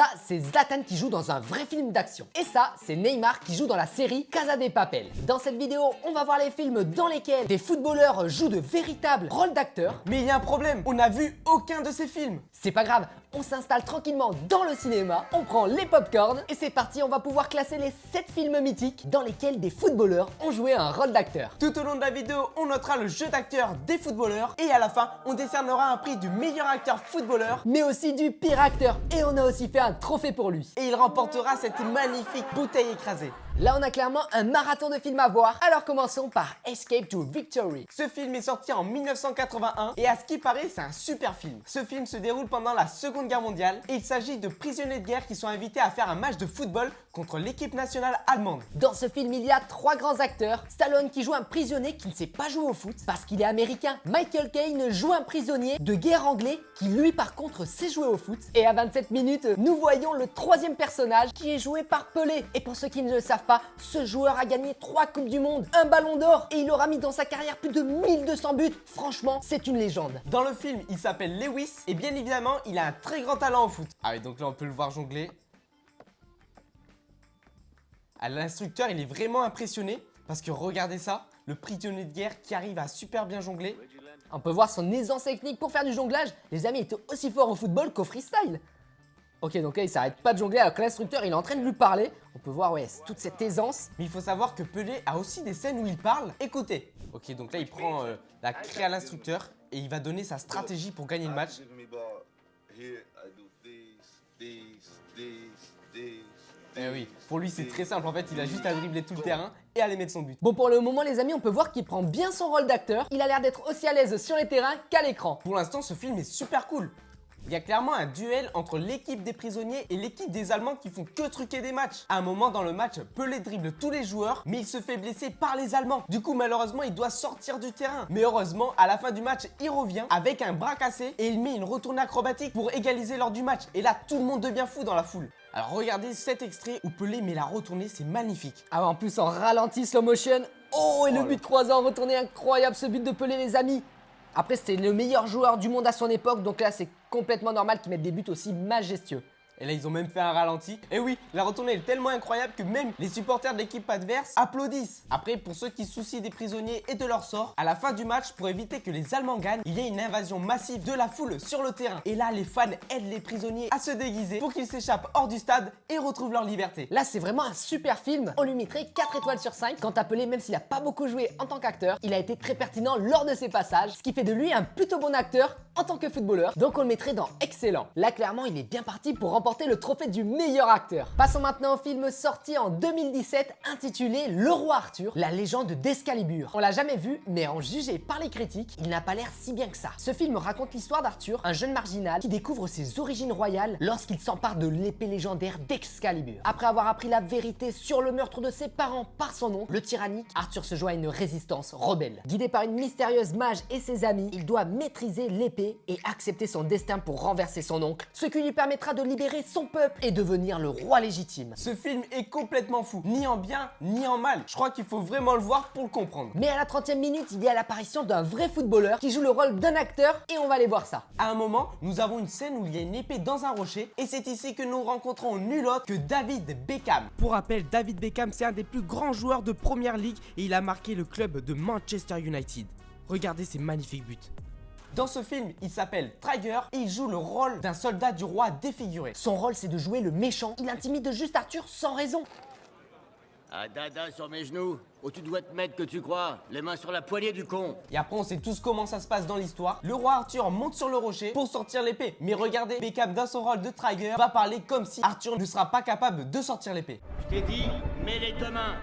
Ça, c'est Zlatan qui joue dans un vrai film d'action. Et ça, c'est Neymar qui joue dans la série Casa de Papel. Dans cette vidéo, on va voir les films dans lesquels des footballeurs jouent de véritables rôles d'acteurs. Mais il y a un problème, on n'a vu aucun de ces films. C'est pas grave, on s'installe tranquillement dans le cinéma, on prend les popcorn et c'est parti, on va pouvoir classer les 7 films mythiques dans lesquels des footballeurs ont joué un rôle d'acteur. Tout au long de la vidéo, on notera le jeu d'acteur des footballeurs et à la fin, on décernera un prix du meilleur acteur footballeur, Mais aussi du pire acteur et on a aussi fait un trophée pour lui. et il remportera cette magnifique bouteille écrasée. Là, on a clairement un marathon de films à voir, alors commençons par Escape to Victory. Ce film est sorti en 1981 et à ce qui paraît, c'est un super film. Ce film se déroule pendant la Seconde Guerre mondiale et il s'agit de prisonniers de guerre qui sont invités à faire un match de football contre l'équipe nationale allemande. Dans ce film, il y a 3 grands acteurs. Stallone qui joue un prisonnier qui ne sait pas jouer au foot parce qu'il est américain. Michael Caine joue un prisonnier de guerre anglais qui lui par contre sait jouer au foot. Et à 27 minutes, nous voyons le 3e personnage qui est joué par Pelé. Et pour ceux qui ne le savent pas, ce joueur a gagné 3 Coupes du Monde, un Ballon d'Or et il aura mis dans sa carrière plus de 1200 buts. Franchement, c'est une légende. Dans le film, il s'appelle Lewis et bien évidemment, il a un très grand talent au foot. Ah oui, donc là, on peut le voir jongler. Ah, l'instructeur, il est vraiment impressionné parce que regardez ça, le prisonnier de guerre qui arrive à super bien jongler. On peut voir son aisance technique pour faire du jonglage. Les amis étaient aussi forts au football qu'au freestyle. Ok, donc là, il s'arrête pas de jongler alors que l'instructeur, il est en train de lui parler. On peut voir, ouais, toute cette aisance. Mais il faut savoir que Pelé a aussi des scènes où il parle. Écoutez. Ok, donc là, il prend la clé à l'instructeur et il va donner sa stratégie pour gagner le match. Eh oui, pour lui, c'est très simple. En fait, il a juste à dribbler tout le terrain et aller mettre son but. Bon, pour le moment, les amis, on peut voir qu'il prend bien son rôle d'acteur. Il a l'air d'être aussi à l'aise sur les terrains qu'à l'écran. Pour l'instant, ce film est super cool. Il y a clairement un duel entre l'équipe des prisonniers et l'équipe des Allemands qui font que truquer des matchs. À un moment dans le match, Pelé dribble tous les joueurs, mais il se fait blesser par les Allemands. Du coup, malheureusement, il doit sortir du terrain. Mais heureusement, à la fin du match, il revient avec un bras cassé et il met une retournée acrobatique pour égaliser lors du match. Et là, tout le monde devient fou dans la foule. Alors regardez cet extrait où Pelé met la retournée, c'est magnifique. Ah ouais, en plus, en ralenti, slow motion. Oh, et le but croisé en retournée, incroyable ce but de Pelé, les amis. Après, c'était le meilleur joueur du monde à son époque, donc là, c'est complètement normal qu'ils mettent des buts aussi majestueux. Et là, ils ont même fait un ralenti. Et oui, la retournée est tellement incroyable que même les supporters de l'équipe adverse applaudissent. Après, pour ceux qui se soucient des prisonniers et de leur sort, à la fin du match, pour éviter que les Allemands gagnent, il y a une invasion massive de la foule sur le terrain. Et là, les fans aident les prisonniers à se déguiser pour qu'ils s'échappent hors du stade et retrouvent leur liberté. Là, c'est vraiment un super film. On lui mettrait 4 étoiles sur 5. Quant à Pelé, même s'il n'a pas beaucoup joué en tant qu'acteur, il a été très pertinent lors de ses passages, ce qui fait de lui un plutôt bon acteur en tant que footballeur. Donc, on le mettrait dans excellent. Là, clairement, il est bien parti pour remporter le trophée du meilleur acteur. Passons maintenant au film sorti en 2017 intitulé Le Roi Arthur, la légende d'Excalibur. On l'a jamais vu, mais en jugé par les critiques, il n'a pas l'air si bien que ça. Ce film raconte l'histoire d'Arthur, un jeune marginal qui découvre ses origines royales lorsqu'il s'empare de l'épée légendaire d'Excalibur. Après avoir appris la vérité sur le meurtre de ses parents par son oncle, le tyrannique, Arthur se joint à une résistance rebelle. Guidé par une mystérieuse mage et ses amis, il doit maîtriser l'épée et accepter son destin pour renverser son oncle, ce qui lui permettra de libérer son peuple et devenir le roi légitime. Ce film est complètement fou, ni en bien, ni en mal. Je crois qu'il faut vraiment le voir pour le comprendre. Mais à la 30e minute, il y a l'apparition d'un vrai footballeur qui joue le rôle d'un acteur et on va aller voir ça. À un moment, nous avons une scène où il y a une épée dans un rocher et c'est ici que nous rencontrons nul autre que David Beckham. Pour rappel, David Beckham, c'est un des plus grands joueurs de Première Ligue et il a marqué le club de Manchester United. Regardez ces magnifiques buts. Dans ce film, il s'appelle Tiger et il joue le rôle d'un soldat du roi défiguré. Son rôle, c'est de jouer le méchant. Il intimide juste Arthur sans raison. Ah dada sur mes genoux, où tu dois te mettre que tu crois, les mains sur la poignée du con. Et après, on sait tous comment ça se passe dans l'histoire. Le roi Arthur monte sur le rocher pour sortir l'épée. Mais regardez, Beckham dans son rôle de Tiger va parler comme si Arthur ne sera pas capable de sortir l'épée. Je t'ai dit, mets les deux mains.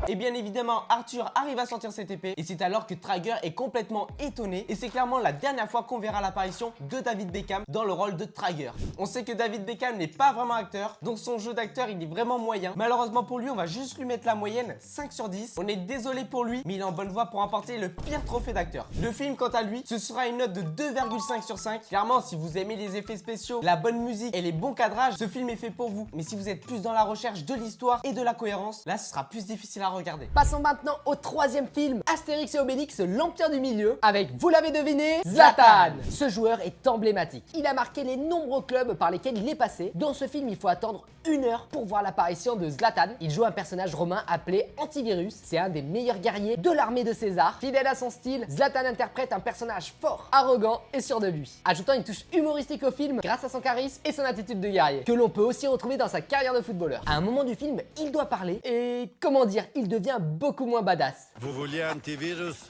Et bien évidemment, Arthur arrive à sortir cette épée et c'est alors que Tiger est complètement étonné et c'est clairement la dernière fois qu'on verra l'apparition de David Beckham dans le rôle de Tiger. On sait que David Beckham n'est pas vraiment acteur, donc son jeu d'acteur il est vraiment moyen. Malheureusement pour lui, on va juste lui mettre la moyenne 5 sur 10. On est désolé pour lui, mais il est en bonne voie pour remporter le pire trophée d'acteur. Le film quant à lui, ce sera une note de 2,5 sur 5. Clairement, si vous aimez les effets spéciaux, la bonne musique et les bons cadrages, ce film est fait pour vous. Mais si vous êtes plus dans la recherche de l'histoire et de la cohérence, là ce sera plus difficile à regarder. Passons maintenant au troisième film, Astérix et Obélix, l'Empire du Milieu, avec, vous l'avez deviné, Zlatan. Ce joueur est emblématique. Il a marqué les nombreux clubs par lesquels il est passé. Dans ce film, il faut attendre 1 heure pour voir l'apparition de Zlatan. Il joue un personnage romain appelé Antivirus. C'est un des meilleurs guerriers de l'armée de César. Fidèle à son style, Zlatan interprète un personnage fort, arrogant et sûr de lui, ajoutant une touche humoristique au film grâce à son charisme et son attitude de guerrier, que l'on peut aussi retrouver dans sa carrière de footballeur. À un moment du film, il doit parler et, comment dire, il devient beaucoup moins badass. Vous vouliez antivirus?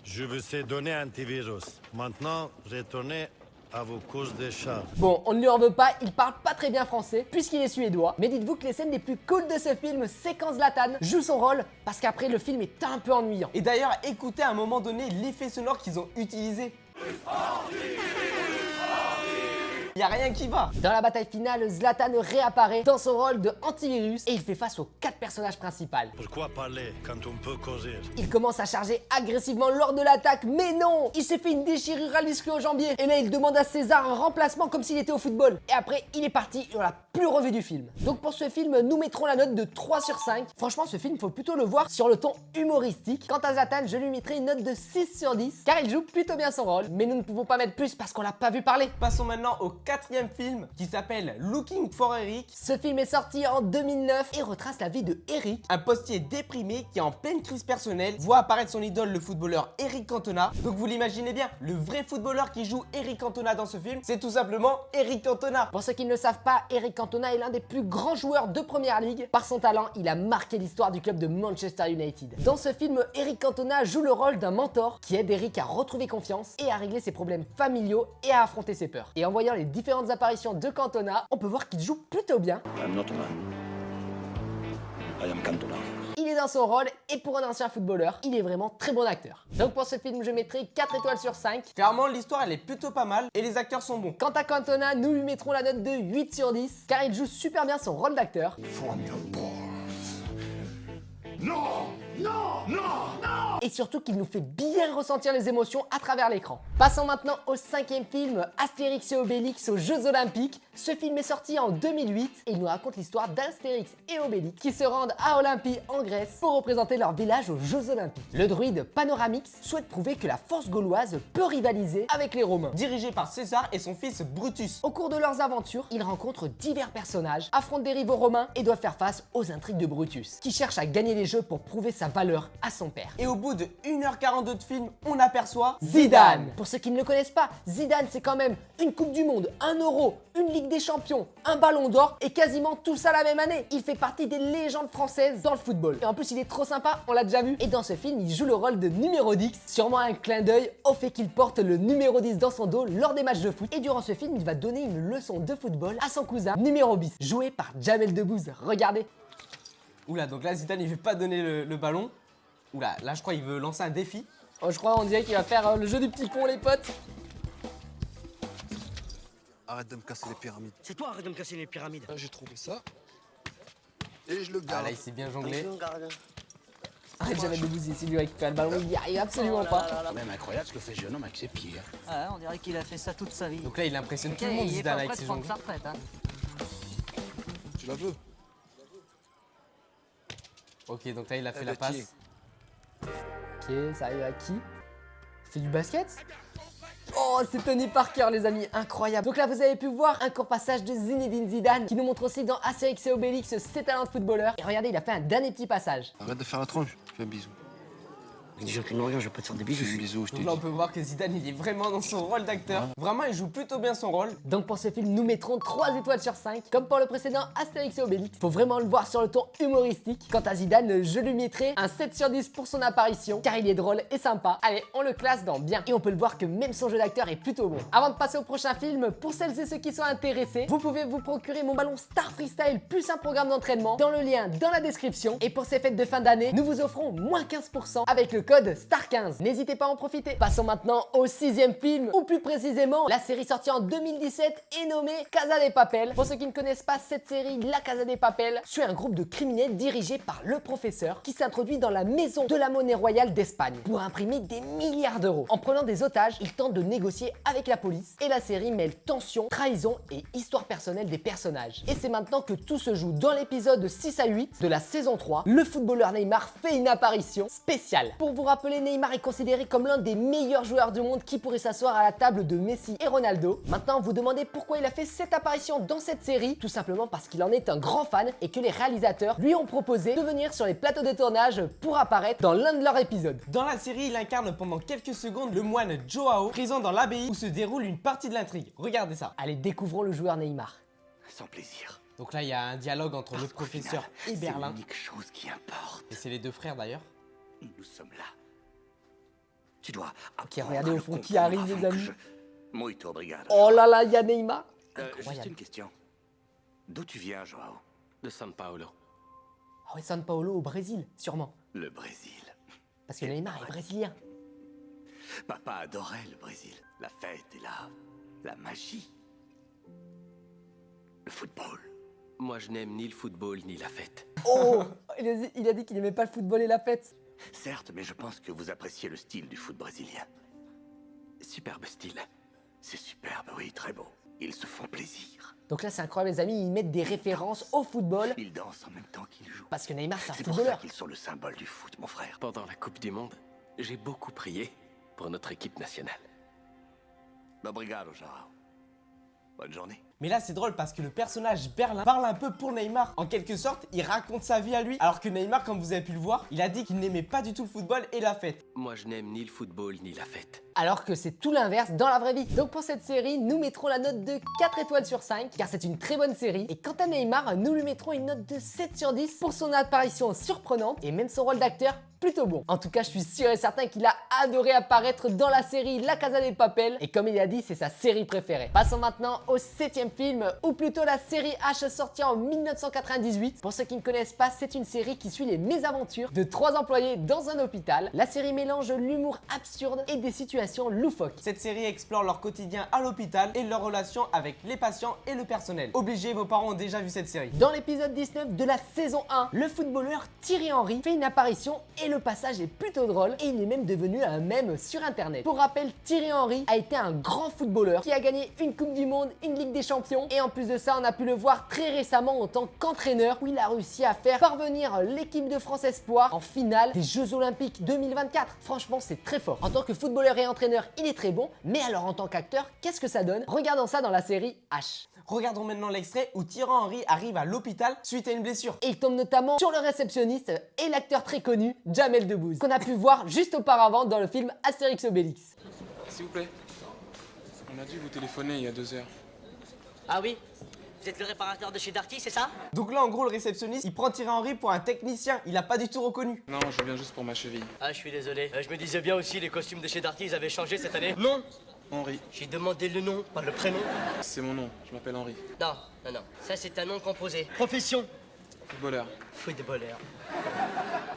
Je vous ai donné antivirus. Maintenant, retournez à vos courses des chars. Bon, on ne lui en veut pas, il parle pas très bien français puisqu'il est suédois, mais dites-vous que les scènes les plus cool de ce film, c'est quand Zlatan joue son rôle parce qu'après le film est un peu ennuyant. Et d'ailleurs, écoutez à un moment donné l'effet sonore qu'ils ont utilisé. Il n'y a rien qui va. Dans la bataille finale, Zlatan réapparaît dans son rôle de antivirus et il fait face aux 4 personnages principaux. Pourquoi parler quand on peut courir? Il commence à charger agressivement lors de l'attaque, mais non! Il s'est fait une déchirure à l'ischio-jambier et là il demande à César un remplacement comme s'il était au football. Et après, il est parti et on l'a plus revu du film. Donc pour ce film, nous mettrons la note de 3 sur 5. Franchement, ce film, faut plutôt le voir sur le ton humoristique. Quant à Zlatan, je lui mettrai une note de 6 sur 10 car il joue plutôt bien son rôle, mais nous ne pouvons pas mettre plus parce qu'on l'a pas vu parler. Passons maintenant au 4e film qui s'appelle Looking for Eric. Ce film est sorti en 2009 et retrace la vie de Eric, Un postier déprimé qui est en pleine crise personnelle voit apparaître son idole, le footballeur Eric Cantona. Donc vous l'imaginez bien, le vrai footballeur qui joue Eric Cantona dans ce film, c'est tout simplement Eric Cantona. Pour ceux qui ne le savent pas, Eric Cantona est l'un des plus grands joueurs de Première Ligue. Par son talent, il a marqué l'histoire du club de Manchester United. Dans ce film, Eric Cantona joue le rôle d'un mentor qui aide Eric à retrouver confiance et à régler ses problèmes familiaux et à affronter ses peurs. Et en voyant les différentes apparitions de Cantona, on peut voir qu'il joue plutôt bien. I'm not a man. I am Cantona. Il est dans son rôle et pour un ancien footballeur, il est vraiment très bon acteur. Donc pour ce film, je mettrai 4 étoiles sur 5. Clairement, l'histoire elle est plutôt pas mal et les acteurs sont bons. Quant à Cantona, nous lui mettrons la note de 8 sur 10 car il joue super bien son rôle d'acteur. Et surtout qu'il nous fait bien ressentir les émotions à travers l'écran. Passons maintenant au 5e film, Astérix et Obélix aux Jeux Olympiques. Ce film est sorti en 2008 et il nous raconte l'histoire d'Astérix et Obélix qui se rendent à Olympie en Grèce pour représenter leur village aux Jeux Olympiques. Le druide Panoramix souhaite prouver que la force gauloise peut rivaliser avec les Romains. Dirigé par César et son fils Brutus. Au cours de leurs aventures, ils rencontrent divers personnages, affrontent des rivaux romains et doivent faire face aux intrigues de Brutus, qui cherche à gagner les jeux pour prouver sa valeur à son père. Et au bout de 1h42 de film, on aperçoit Zidane. Pour ceux qui ne le connaissent pas, Zidane c'est quand même une Coupe du Monde, un Euro, une Ligue des Champions, un Ballon d'Or et quasiment tout ça la même année. Il fait partie des légendes françaises dans le football. Et en plus il est trop sympa, on l'a déjà vu. Et dans ce film, il joue le rôle de numéro 10, sûrement un clin d'œil au fait qu'il porte le numéro 10 dans son dos lors des matchs de foot. Et durant ce film, il va donner une leçon de football à son cousin numéro 10, joué par Jamel Debbouze. Regardez. Oula, donc là Zidane il veut pas donner le ballon. Oula, là je crois qu'il veut lancer un défi. Oh, je crois on dirait qu'il va faire le jeu du petit pont les potes. Arrête de me casser les pyramides. C'est toi, arrête de me casser les pyramides. Là, j'ai trouvé ça. Et je le Ah garde. là il s'est bien jonglé. Arrête Jamel Debbouze ici lui récupérer le ballon, il n'y arrive absolument pas. C'est même incroyable ce que fait ce jeune homme avec ses pieds. Ouais, on dirait qu'il a fait ça toute sa vie. Donc là il impressionne tout le Ok, monde il est Zidane pas avec prêt ses de prendre jongles. sa retraite, hein. Tu la veux? Ok, donc là il a fait Eh la ben, passe. tiens. Ok, ça arrive à qui? C'est du basket? Oh, c'est Tony Parker les amis, incroyable. Donc là vous avez pu voir un court passage de Zinedine Zidane qui nous montre aussi dans Astérix et Obélix ses talents de footballeur. Et regardez, il a fait un dernier petit passage. Arrête de faire la tronche. Fais un bisou. Déjà que non, rien, je vais pas te faire des Fais bisous. un bisou, je t'ai Donc là on dit. peut voir que Zidane il est vraiment dans son rôle d'acteur. Vraiment il joue plutôt bien son rôle. Donc pour ce film, nous mettrons 3 étoiles sur 5. Comme pour le précédent Astérix et Obélix. Faut vraiment le voir sur le ton humoristique. Quant à Zidane, je lui mettrai un 7 sur 10 pour son apparition, car il est drôle et sympa. Allez, on le classe dans bien. Et on peut le voir que même son jeu d'acteur est plutôt bon. Avant de passer au prochain film, pour celles et ceux qui sont intéressés, vous pouvez vous procurer mon ballon Star Freestyle plus un programme d'entraînement dans le lien dans la description. Et pour ces fêtes de fin d'année, nous vous offrons moins 15% avec le code code STAR15. N'hésitez pas à en profiter. Passons maintenant au 6e film, ou plus précisément, la série sortie en 2017 est nommée Casa de Papel. Pour ceux qui ne connaissent pas cette série, la Casa de Papel suit un groupe de criminels dirigé par le professeur qui s'introduit dans la maison de la monnaie royale d'Espagne pour imprimer des milliards d'euros. En prenant des otages, il tente de négocier avec la police et la série mêle tension, trahison et histoire personnelle des personnages. Et c'est maintenant que tout se joue. Dans l'épisode 6 à 8 de la saison 3, le footballeur Neymar fait une apparition spéciale. Pour vous rappeler, Neymar est considéré comme l'un des meilleurs joueurs du monde qui pourrait s'asseoir à la table de Messi et Ronaldo. Maintenant, vous demandez pourquoi il a fait cette apparition dans cette série. Tout simplement parce qu'il en est un grand fan et que les réalisateurs lui ont proposé de venir sur les plateaux de tournage pour apparaître dans l'un de leurs épisodes. Dans la série, il incarne pendant quelques secondes le moine Joao, présent dans l'abbaye où se déroule une partie de l'intrigue. Regardez ça. Allez, découvrons le joueur Neymar. Sans plaisir. Donc là, il y a un dialogue entre le professeur et Berlin. C'est l'unique chose qui importe. Et c'est les deux frères d'ailleurs. Nous sommes là. Tu dois. Ok, regardez au fond qui arrive, les amis. Muito obrigado. Oh là là, il y a Neymar. Juste Incroyable. une question. D'où tu viens, Joao? De São Paulo. Ah ouais, São Paulo au Brésil, sûrement. Le Brésil. Parce que Neymar est brésilien. Papa adorait le Brésil. La fête et la magie. Le football. Moi, je n'aime ni le football ni la fête. Oh, il a dit qu'il n'aimait pas le football et la fête. Certes, mais je pense que vous appréciez le style du foot brésilien. Superbe style. C'est superbe, oui, très beau. Ils se font plaisir. Donc là, c'est incroyable, les amis, ils mettent des références au football. Ils dansent en même temps qu'ils jouent. Parce que Neymar, c'est un C'est pour ça footballeur. qu'ils sont le symbole du foot, mon frère. Pendant la Coupe du Monde, j'ai beaucoup prié pour notre équipe nationale. Obrigado, Joao. Bonne journée. Mais là, c'est drôle parce que le personnage Berlin parle un peu pour Neymar. En quelque sorte, il raconte sa vie à lui. Alors que Neymar, comme vous avez pu le voir, il a dit qu'il n'aimait pas du tout le football et la fête. Moi, je n'aime ni le football ni la fête. Alors que c'est tout l'inverse dans la vraie vie. Donc pour cette série, nous mettrons la note de 4 étoiles sur 5, car c'est une très bonne série. Et quant à Neymar, nous lui mettrons une note de 7 sur 10 pour son apparition surprenante et même son rôle d'acteur plutôt bon. En tout cas, je suis sûr et certain qu'il a adoré apparaître dans la série La Casa de Papel. Et comme il a dit, c'est sa série préférée. Passons maintenant au 7e film, ou plutôt la série H sortie en 1998. Pour ceux qui ne connaissent pas, c'est une série qui suit les mésaventures de 3 employés dans un hôpital. La série mélange l'humour absurde et des situations loufoques. Cette série explore leur quotidien à l'hôpital et leur relation avec les patients et le personnel. Obligé, vos parents ont déjà vu cette série. Dans l'épisode 19 de la saison 1, le footballeur Thierry Henry fait une apparition et le passage est plutôt drôle et il est même devenu un mème sur internet. Pour rappel, Thierry Henry a été un grand footballeur qui a gagné une Coupe du Monde, une Ligue des Champions et en plus de ça, on a pu le voir très récemment en tant qu'entraîneur où il a réussi à faire parvenir l'équipe de France Espoir en finale des Jeux Olympiques 2024. Franchement, c'est très fort. En tant que footballeur et entraîneur, il est très bon, mais alors en tant qu'acteur, qu'est-ce que ça donne? Regardons ça dans la série H. Regardons maintenant l'extrait où Thierry Henry arrive à l'hôpital suite à une blessure. Et il tombe notamment sur le réceptionniste et l'acteur très connu, Jamel Debbouze, qu'on a pu voir juste auparavant dans le film Astérix Obélix. S'il vous plaît. On a dû vous téléphoner il y a 2 heures. Ah oui? Vous êtes le réparateur de chez Darty, c'est ça? Donc là, en gros, le réceptionniste, il prend Thierry Henry pour un technicien. Il a pas du tout reconnu. Non, je viens juste pour ma cheville. Ah, je suis désolé. Je me disais bien aussi, les costumes de chez Darty, ils avaient changé cette année. Non! Henri. J'ai demandé le nom, pas le prénom. C'est mon nom, je m'appelle Henri. Non, non, non. Ça, c'est un nom composé. Profession. Footballeur. Footballeur.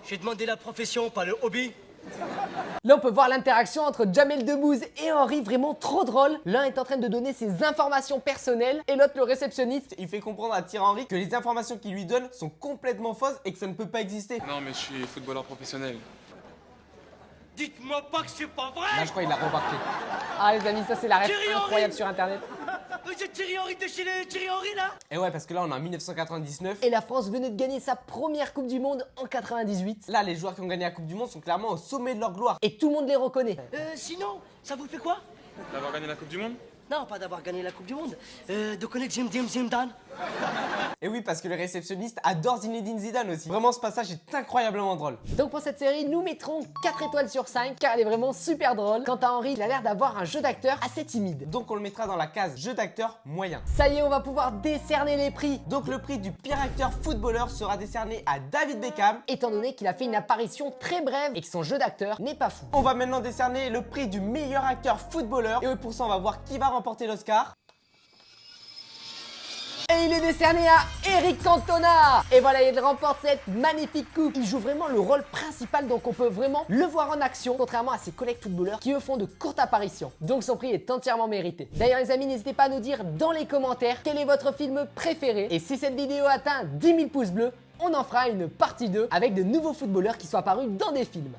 J'ai demandé la profession, pas le hobby. Là, on peut voir l'interaction entre Jamel Debbouze et Henry, vraiment trop drôle. L'un est en train de donner ses informations personnelles et l'autre, le réceptionniste. Il fait comprendre à Thierry Henry que les informations qu'il lui donne sont complètement fausses et que ça ne peut pas exister. Non, mais je suis footballeur professionnel. Dites-moi pas que c'est pas vrai! Là, je crois qu'il l'a remarqué. Ah les amis, ça c'est la rêve Thierry incroyable Henry sur internet. Vous êtes Thierry Henry de chez les Thierry Henry, là? Et ouais, parce que là, on est en 1999. Et la France venait de gagner sa première Coupe du Monde en 98. Là, les joueurs qui ont gagné la Coupe du Monde sont clairement au sommet de leur gloire. Et tout le monde les reconnaît. Sinon, ça vous fait quoi? D'avoir gagné la Coupe du Monde? Non, pas d'avoir gagné la Coupe du Monde. De connaître Zidane. Et oui, parce que le réceptionniste adore Zinedine Zidane aussi. Vraiment, ce passage est incroyablement drôle. Donc pour cette série, nous mettrons 4 étoiles sur 5 car elle est vraiment super drôle. Quant à Henry, il a l'air d'avoir un jeu d'acteur assez timide. Donc, on le mettra dans la case jeu d'acteur moyen. Ça y est, on va pouvoir décerner les prix. Donc, le prix du pire acteur footballeur sera décerné à David Beckham. Étant donné qu'il a fait une apparition très brève et que son jeu d'acteur n'est pas fou. On va maintenant décerner le prix du meilleur acteur footballeur. Et pour ça, on va voir qui va remporter l'Oscar. Et il est décerné à Eric Cantona. Et voilà, il remporte cette magnifique coupe. Il joue vraiment le rôle principal, donc on peut vraiment le voir en action, contrairement à ses collègues footballeurs qui eux font de courtes apparitions. Donc son prix est entièrement mérité. D'ailleurs les amis, n'hésitez pas à nous dire dans les commentaires quel est votre film préféré. Et si cette vidéo atteint 10 000 pouces bleus, on en fera une partie 2 avec de nouveaux footballeurs qui sont apparus dans des films.